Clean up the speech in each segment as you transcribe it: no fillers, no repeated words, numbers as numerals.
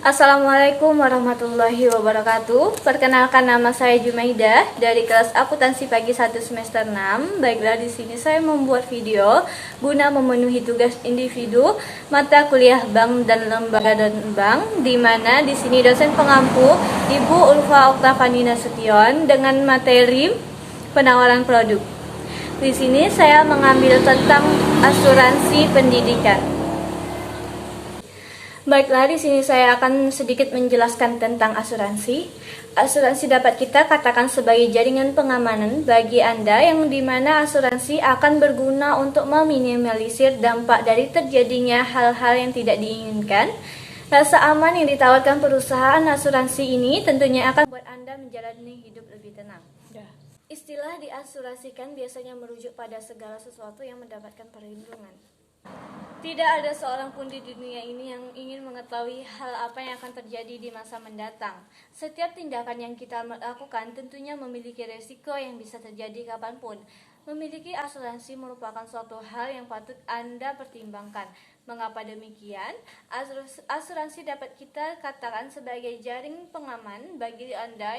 Assalamualaikum warahmatullahi wabarakatuh. Perkenalkan, nama saya Jumaidah dari kelas akuntansi pagi 1 semester 6. Baiklah, di sini saya membuat video guna memenuhi tugas individu mata kuliah bank dan lembaga dan bank, di mana di sini dosen pengampu Ibu Ulfa Oktavani Nasution dengan materi penawaran produk. Di sini saya mengambil tentang asuransi pendidikan. Baiklah, di sini saya akan sedikit menjelaskan tentang asuransi. Asuransi dapat kita katakan sebagai jaringan pengamanan bagi Anda, yang dimana asuransi akan berguna untuk meminimalisir dampak dari terjadinya hal-hal yang tidak diinginkan. Rasa aman yang ditawarkan perusahaan asuransi ini tentunya akan membuat Anda menjalani hidup lebih tenang. Istilah diasuransikan biasanya merujuk pada segala sesuatu yang mendapatkan perlindungan. Tidak ada seorang pun di dunia ini yang ingin mengetahui hal apa yang akan terjadi di masa mendatang. Setiap tindakan yang kita lakukan tentunya memiliki resiko yang bisa terjadi kapanpun. Memiliki asuransi merupakan suatu hal yang patut Anda pertimbangkan. Mengapa demikian? Asuransi dapat kita katakan sebagai jaring pengaman bagi Anda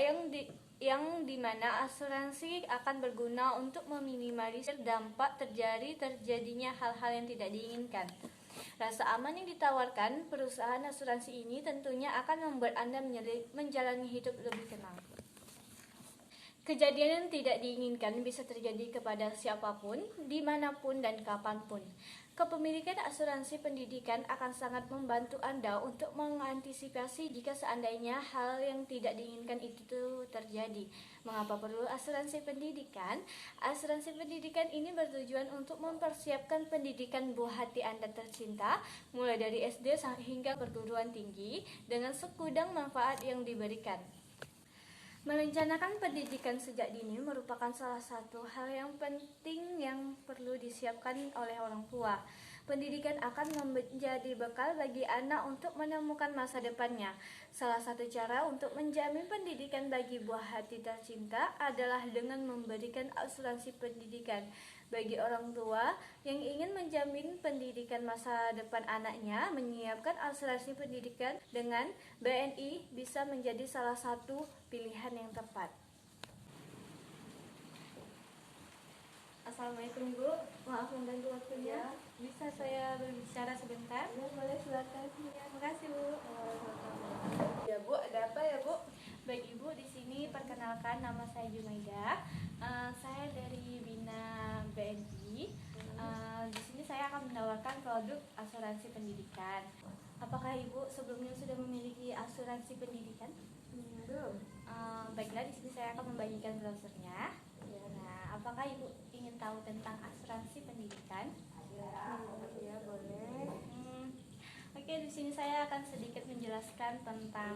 yang dimana asuransi akan berguna untuk meminimalisir dampak terjadinya hal-hal yang tidak diinginkan. Rasa aman yang ditawarkan perusahaan asuransi ini tentunya akan membuat Anda menjalani hidup lebih tenang. Kejadian yang tidak diinginkan bisa terjadi kepada siapapun, dimanapun dan kapanpun. Kepemilikan asuransi pendidikan akan sangat membantu Anda untuk mengantisipasi jika seandainya hal yang tidak diinginkan itu terjadi. Mengapa perlu asuransi pendidikan? Asuransi pendidikan ini bertujuan untuk mempersiapkan pendidikan buah hati Anda tercinta, mulai dari SD hingga perguruan tinggi, dengan segudang manfaat yang diberikan. Merencanakan pendidikan sejak dini merupakan salah satu hal yang penting yang perlu disiapkan oleh orang tua. Pendidikan akan menjadi bekal bagi anak untuk menemukan masa depannya. Salah satu cara untuk menjamin pendidikan bagi buah hati tercinta adalah dengan memberikan asuransi pendidikan. Bagi orang tua yang ingin menjamin pendidikan masa depan anaknya, menyiapkan asuransi pendidikan dengan BNI bisa menjadi salah satu pilihan yang tepat. Assalamualaikum Bu, maaf mengganggu waktunya. Bisa saya berbicara sebentar? Ya, boleh, silakan. Ya, makasih Bu. Ya Bu, ada apa ya Bu? Baik Ibu, di sini perkenalkan, nama saya Jumaidah. Saya dari Bina BNI. Di sini saya akan menawarkan produk asuransi pendidikan. Apakah Ibu sebelumnya sudah memiliki asuransi pendidikan? Belum. Baiklah, di sini saya akan membagikan brosurnya. Nah, apakah Ibu ingin tahu tentang asuransi pendidikan? Ya, boleh. Oke, di sini saya akan sedikit menjelaskan tentang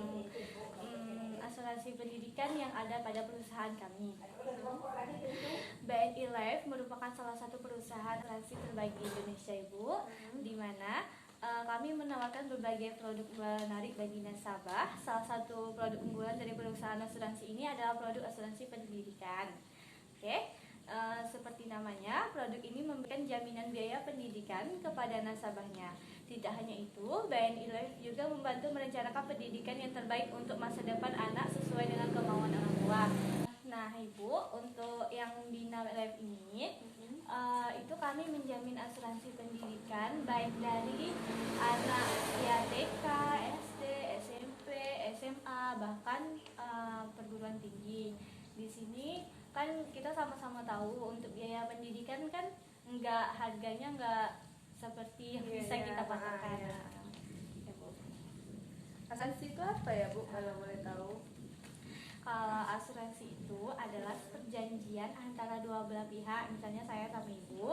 asuransi pendidikan yang ada pada perusahaan kami. BNI Life merupakan salah satu perusahaan asuransi terbaik di Indonesia, Ibu, di mana kami menawarkan berbagai produk menarik bagi nasabah. Salah satu produk unggulan dari perusahaan asuransi ini adalah produk asuransi pendidikan. Oke. Seperti namanya, produk ini memberikan jaminan biaya pendidikan kepada nasabahnya. Tidak hanya itu, BNI Life juga membantu merencanakan pendidikan yang terbaik untuk masa depan anak sesuai dengan kemauan orang tua. Nah Ibu, untuk yang Bina Life ini, itu kami menjamin asuransi pendidikan baik dari anak usia TK, SD, SMP, SMA, bahkan perguruan tinggi. Di sini kan kita sama-sama tahu untuk biaya pendidikan kan harganya nggak seperti yang bisa kita pastikan. Ya. Asuransi itu apa ya Bu, kalau boleh tahu? Kalau asuransi itu adalah perjanjian antara dua belah pihak, misalnya saya sama Ibu,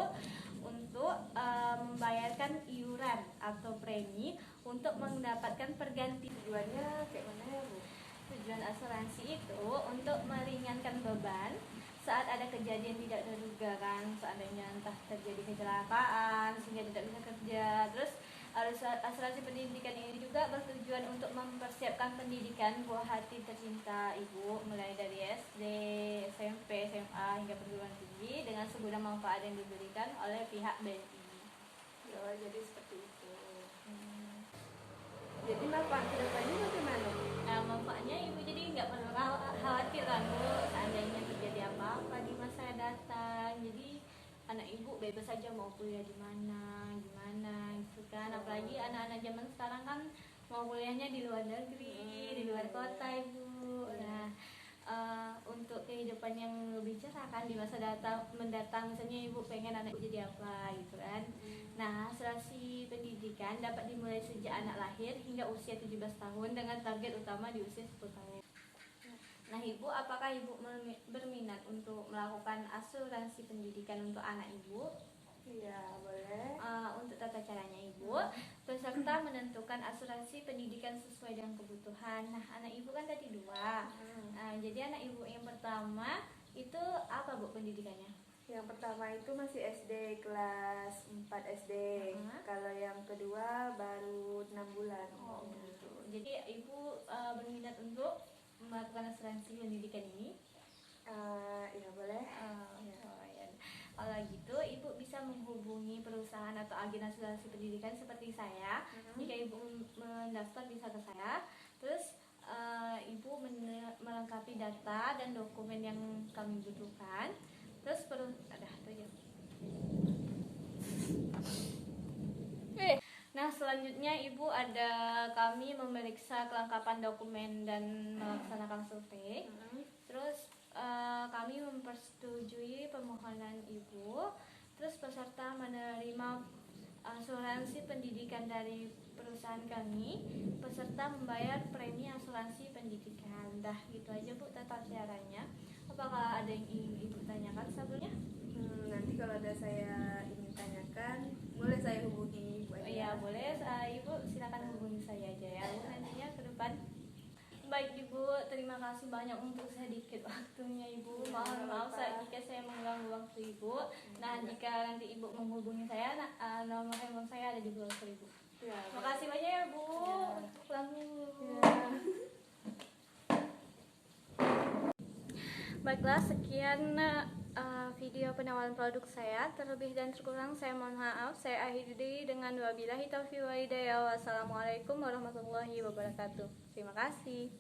untuk membayarkan iuran atau premi untuk mendapatkan pergantian. Tujuannya kayak mana ya Bu? Tujuan asuransi itu untuk meringankan beban saat ada kejadian tidak terduga, kan, seandainya entah terjadi kecelakaan sehingga tidak bisa kerja. Terus asuransi pendidikan ini juga bertujuan untuk mempersiapkan pendidikan buah hati tercinta Ibu, mulai dari SD, SMP, SMA hingga perguruan tinggi, dengan segudang manfaat yang diberikan oleh pihak BNI. Ya, jadi seperti itu. Jadi manfaat kedepannya bagaimana? Nah, manfaatnya ibu jadi nggak perlu khawatir lah Bu, seandainya terjadi apa-apa di masa datang. Jadi anak ibu bebas saja mau kuliah di mana, gimana gitu kan. Apalagi anak-anak zaman sekarang kan mau kuliahnya di luar negeri, di luar kota ibu. Nah, untuk kehidupan yang lebih cerah kan di masa mendatang, misalnya ibu pengen anak ibu jadi apa gitu kan. Nah, asuransi pendidikan dapat dimulai sejak anak lahir hingga usia 17 tahun dengan target utama di usia 10 tahun. Nah, ibu, apakah ibu berminat untuk melakukan asuransi pendidikan untuk anak ibu? Iya, boleh. Untuk tata caranya ibu, peserta menentukan asuransi pendidikan sesuai dengan kebutuhan. Nah, anak ibu kan tadi dua. Jadi anak ibu yang pertama itu apa Bu pendidikannya? Yang pertama itu masih SD, kelas 4 SD. Kalau yang kedua baru 6 bulan. Oh gitu. Jadi ibu berminat untuk melakukan asuransi pendidikan ini? Iya, boleh. Ya. Kalau gitu ibu bisa menghubungi perusahaan atau agen asuransi pendidikan seperti saya. Jika ibu mendaftar bisa ke saya. Terus ibu melengkapi data dan dokumen yang kami butuhkan. Terus ada itu aja. Nah, selanjutnya ibu kami memeriksa kelengkapan dokumen dan melaksanakan survei. Terus kami mempersetujui permohonan ibu. Terus peserta menerima asuransi pendidikan dari perusahaan kami. Peserta membayar premi asuransi pendidikan. Dah gitu aja Bu tata caranya. Apakah ada yang ingin ibu tanyakan sebelumnya? Nanti kalau ada saya ingin tanyakan, boleh saya hubungi Ibu aja? Iya boleh, ibu silakan hubungi saya aja ya Bu, nantinya ke depan. Baik ibu, terima kasih banyak untuk sedikit waktunya ibu. Mohon maaf jika saya mengganggu waktu ibu. Nah, jika nanti ibu menghubungi saya, nomor handphone saya ada di brosur ibu. Ya, Terima kasih banyak ya Bu. Pulang dulu. Baiklah, sekian video penawaran produk saya. Terlebih dan terkurang saya mohon maaf. Saya akhiri dengan wabillahi taufiq wal hidayah. Wassalamualaikum warahmatullahi wabarakatuh. Terima kasih.